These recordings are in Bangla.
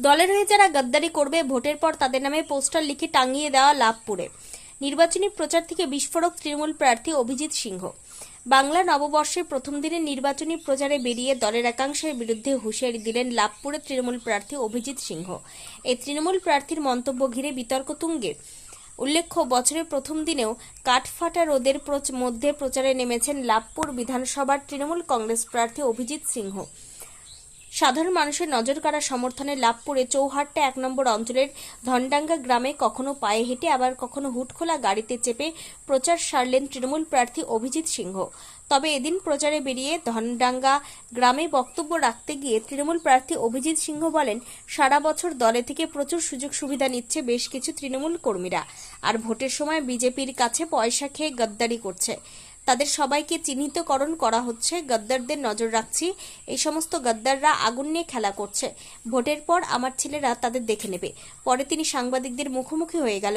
দলের হয়ে যারা গদ্দারি করবে ভোটের পর তাদের নামে পোস্টার লিখে টাঙিয়ে দেওয়া লাভপুরে। নির্বাচনী প্রচার থেকে বিস্ফোরক তৃণমূল প্রার্থী অভিজিৎ সিংহ। বাংলা নববর্ষের প্রথম দিনের নির্বাচনী প্রচারে বেরিয়ে দলের একাংশের বিরুদ্ধে হুঁশিয়ারি দিলেন লাভপুরের তৃণমূল প্রার্থী অভিজিৎ সিংহ। এই তৃণমূল প্রার্থীর মন্তব্য ঘিরে বিতর্ক তুঙ্গে। উল্লেখ্য, বছরের প্রথম দিনেও কাঠফাটা রোদের মধ্যে প্রচারে নেমেছেন লাভপুর বিধানসভার তৃণমূল কংগ্রেস প্রার্থী অভিজিৎ সিংহ। সাধারণ মানুষের নজর কাড়া সমর্থনে লাভপুরে চৌহাট্টা 1 নম্বর অঞ্চলের ধনডাঙ্গা গ্রামে কখনো পায়ে হেঁটে আবার কখনো হুটখোলা গাড়িতে চেপে প্রচার সারলেন তৃণমূল প্রার্থী অভিজিৎ সিংহ। তবে এদিন প্রচারে বেরিয়ে ধনডাঙ্গা গ্রামে বক্তব্য রাখতে গিয়ে তৃণমূল প্রার্থী অভিজিৎ সিংহ বলেন, সারা বছর দলে থেকে প্রচুর সুযোগ সুবিধা নিচ্ছে বেশ কিছু তৃণমূল কর্মীরা, আর ভোটের সময় বিজেপির কাছে পয়সা খেয়ে গদ্দারি করছে। তাদের সবাইকে চিহ্নিতকরণ করা হচ্ছে, গদ্দারদের নজর রাখছি। এই সমস্ত গদ্দাররা আগুন নিয়ে খেলা করছে। ভোটের পর আমার ছেলেরা তাদের দেখে নেবে। পরে তিনি সাংবাদিকদের মুখোমুখি হয়ে গেল।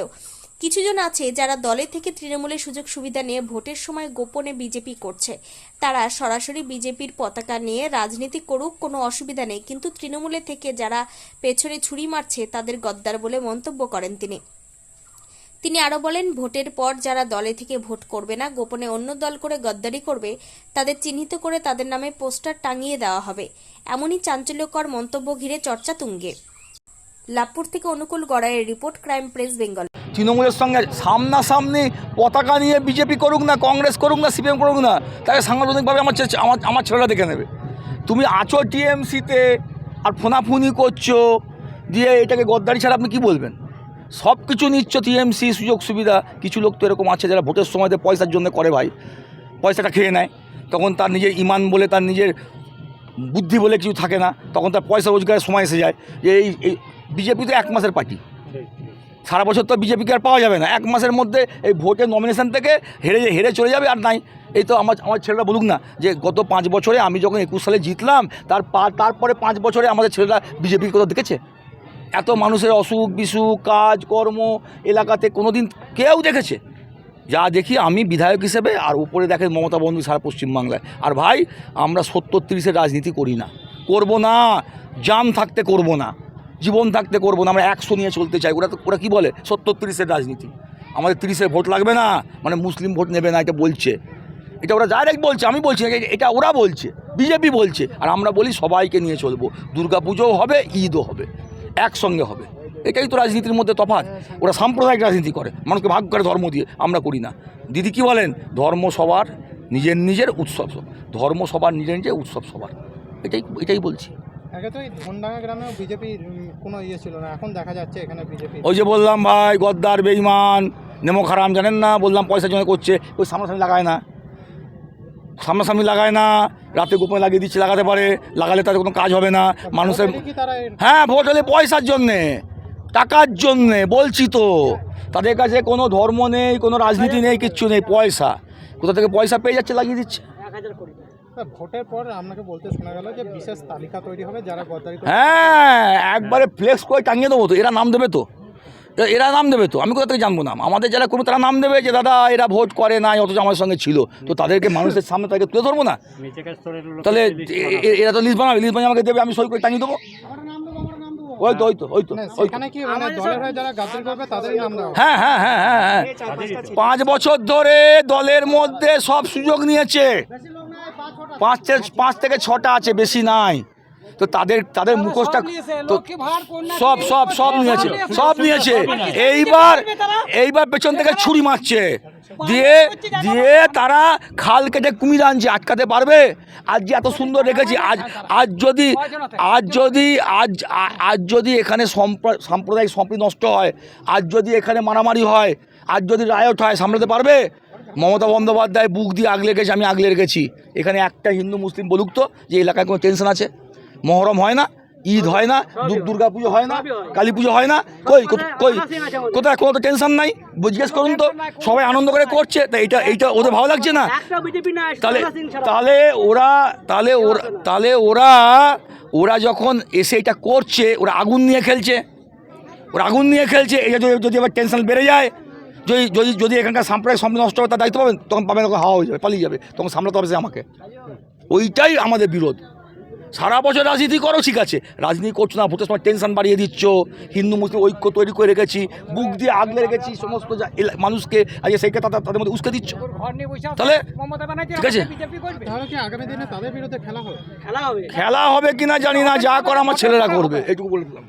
কিছুজন আছে যারা দলে থেকে তৃণমূলের সুযোগ সুবিধা নিয়ে ভোটের সময় গোপনে বিজেপি করছে। তারা সরাসরি বিজেপির পতাকা নিয়ে রাজনীতি করুক, কোনো অসুবিধা নেই, কিন্তু তৃণমূলে থেকে যারা পেছনে ছুরি মারছে তাদের গদ্দার বলে মন্তব্য করেন তিনি আরো বলেন, ভোটের পর যারা দলে থেকে ভোট করবে না, গোপনে অন্য দল করে গদ্দারি করবে, তাদের চিহ্নিত করে তাদের নামে পোস্টার টাঙিয়ে দেওয়া হবে। এমনই চাঞ্চল্যকর মন্তব্য ঘিরে চর্চা তুঙ্গে। লাভপুর থেকে অনুকূল গড়াইয়ের রিপোর্ট, ক্রাইম প্রেস বেঙ্গল। তৃণমূলের সঙ্গে সামনাসামনি পতাকা নিয়ে বিজেপি করুক না, কংগ্রেস করুক না, সিপিএম করুক না, তাকে সাংগঠনিকভাবে আমার ছেলেরা দেখে নেবে। তুমি আছো টিএমসিতে আর ফোনাফুনি করছো, দিয়ে এটাকে গদ্দারি ছাড়া আপনি কী বলবেন? সব কিছু নিচ্ছ টিএমসি, সুযোগ সুবিধা। কিছু লোক তো এরকম আছে যারা ভোটের সময়তে পয়সার জন্য করে, ভাই পয়সাটা খেয়ে নেয়, তখন তার নিজের ইমান বলে, তার নিজের বুদ্ধি বলে কিছু থাকে না, তখন তার পয়সা রোজগারের সময় এসে যায়। যে এই বিজেপি তো 1 মাসের পার্টি, সারা বছর তো বিজেপিকে আর পাওয়া যাবে না। 1 মাসের মধ্যে এই ভোটের নমিনেশন থেকে হেরে চলে যাবে, আর নাই। এই তো আমার ছেলেরা বলুক না যে গত 5 বছরে আমি যখন 21 সালে জিতলাম, তারপরে 5 বছরে আমাদের ছেলেরা বিজেপি কোথাও দেখেছে? এত মানুষের অসুখ বিসুখ, কাজ কর্ম এলাকাতে কোনোদিন কেউ দেখেছে? যা দেখি আমি বিধায়ক হিসেবে, আর উপরে দেখে মমতা বন্দ্যোপাধ্যায় সারা পশ্চিমবাংলায়। আর ভাই, আমরা 70-30-এর রাজনীতি করি না, করব না, জান থাকতে করব না, জীবন থাকতে করব না। আমরা 100 নিয়ে চলতে চাই। ওরা কি বলে 70-30-এর রাজনীতি, আমাদের 30-এর ভোট লাগবে না, মানে মুসলিম ভোট নেবে না, এটা বলছে। এটা ওরা ডাইরেক্ট বলছে, আমি বলছি এটা ওরা বলছে, বিজেপি বলছে। আর আমরা বলি সবাইকে নিয়ে চলবো, দুর্গাপুজোও হবে, ঈদও হবে, একসঙ্গে হবে। এটাই তো রাজনীতির মধ্যে তফাৎ। ওরা সাম্প্রদায়িক রাজনীতি করে, মানুষকে ভাগ করে ধর্ম দিয়ে, আমরা করি না। দিদি কি বলেন? ধর্ম সবার, নিজের উৎসব, ধর্ম সবার নিজের উৎসব সবার। এটাই বলছি। আগে তো এই ধনডাঙ্গা গ্রামেও বিজেপির কোনো ছিল না, এখন দেখা যাচ্ছে এখানে বিজেপি। ওই যে বললাম ভাই, গদ্দার, বেঈমান, নেমো খারাম, জানেন না? বললাম পয়সার জন্য করছে। ওই সামনাসামনি লাগায় না, রাতে গোপনে লাগিয়ে দিচ্ছে। লাগাতে পারে, লাগালে তাদের কোনো কাজ হবে না মানুষের। হ্যাঁ, ভোট হলে পয়সার জন্যে, টাকার জন্যে, বলছি তো। তাদের কাছে কোনো ধর্ম নেই, কোনো রাজনীতি নেই, কিচ্ছু নেই, পয়সা। কোথা থেকে পয়সা পেয়ে যাচ্ছে, লাগিয়ে দিচ্ছে। ভোটের পর আপনাকে বলতে শোনা গেল যে বিশেষ তালিকা তৈরি হবে যারা গদ্দারি। হ্যাঁ, একবারে ফ্লেক্স করে টাঙিয়ে দেবো তো। এরা নাম দেবে তো, আমি কোথা থেকে জানবো নাম? আমাদের যারা করবো তারা নাম দেবে যে দাদা এরা ভোট করে নাই, অথচ আমার সঙ্গে ছিল। তো তাদেরকে মানুষের সামনে তাদেরকে তুলে ধরবো না? তাহলে এরা তো লিস্ট বানাবে, আমাকে দেবে, আমি সই করে টাঙিয়ে দেবো। হ্যাঁ, 5 বছর ধরে দলের মধ্যে সব সুযোগ নিয়েছে। 5 থেকে 6টা আছে, বেশি নাই। তো তাদের মুখোশটা তো সব নিয়েছে। এইবার পেছন থেকে ছুরি মারছে, দিয়ে তারা খাল কেটে কুমির আনছে। আটকাতে পারবে? আজ যে এত সুন্দর রেখেছি, আজ যদি এখানে সাম্প্রদায়িক সম্প্রীতি নষ্ট হয়, আজ যদি এখানে মারামারি হয়, আজ যদি রায়ট হয়, সামলাতে পারবে? মমতা বন্দ্যোপাধ্যায় বুক দিয়ে আগলে রেখেছে, আমি আগলে রেখেছি। এখানে একটা হিন্দু মুসলিম বলুক তো যে এলাকায় কোনো টেনশন আছে? মহরম হয় না, ঈদ হয় না, দুর্গা পুজো হয় না, কালী পুজো হয় না, কোথায় কোনো তো টেনশন নাই? জিজ্ঞেস করুন তো, সবাই আনন্দ করে করছে। তা এইটা ওদের ভালো লাগছে না? তাহলে ওরা যখন এসে এটা করছে, ওরা আগুন নিয়ে খেলছে। এটা যদি আবার টেনশন বেড়ে যায়, যদি এখানকার সাম্প্রদায়িক সম্পর্ক নষ্ট হবে, তার দায়িত্ব তখন হাওয়া হয়ে যাবে, পালিয়ে যাবে, তখন সামলাতে হবে আমাকে। ওইটাই আমাদের বিরোধ। সারা বছর রাজনীতি করো, ঠিক আছে, রাজনীতি করছো না, ভোটের সময় টেনশন বাড়িয়ে দিচ্ছ। হিন্দু মুসলিম ঐক্য তৈরি করে রেখেছি, বুক দিয়ে আগলে রেখেছি সমস্ত মানুষকে, আজকে সেইটা তাদের মধ্যে উস্কে দিচ্ছ, তাহলে ঠিক আছে। তাহলে কি আগামী দিনে তাদের বিরুদ্ধে খেলা হবে? খেলা হবে কিনা জানি না, যা করা আমার ছেলেরা করবে, এইটুকু বলে দিলাম।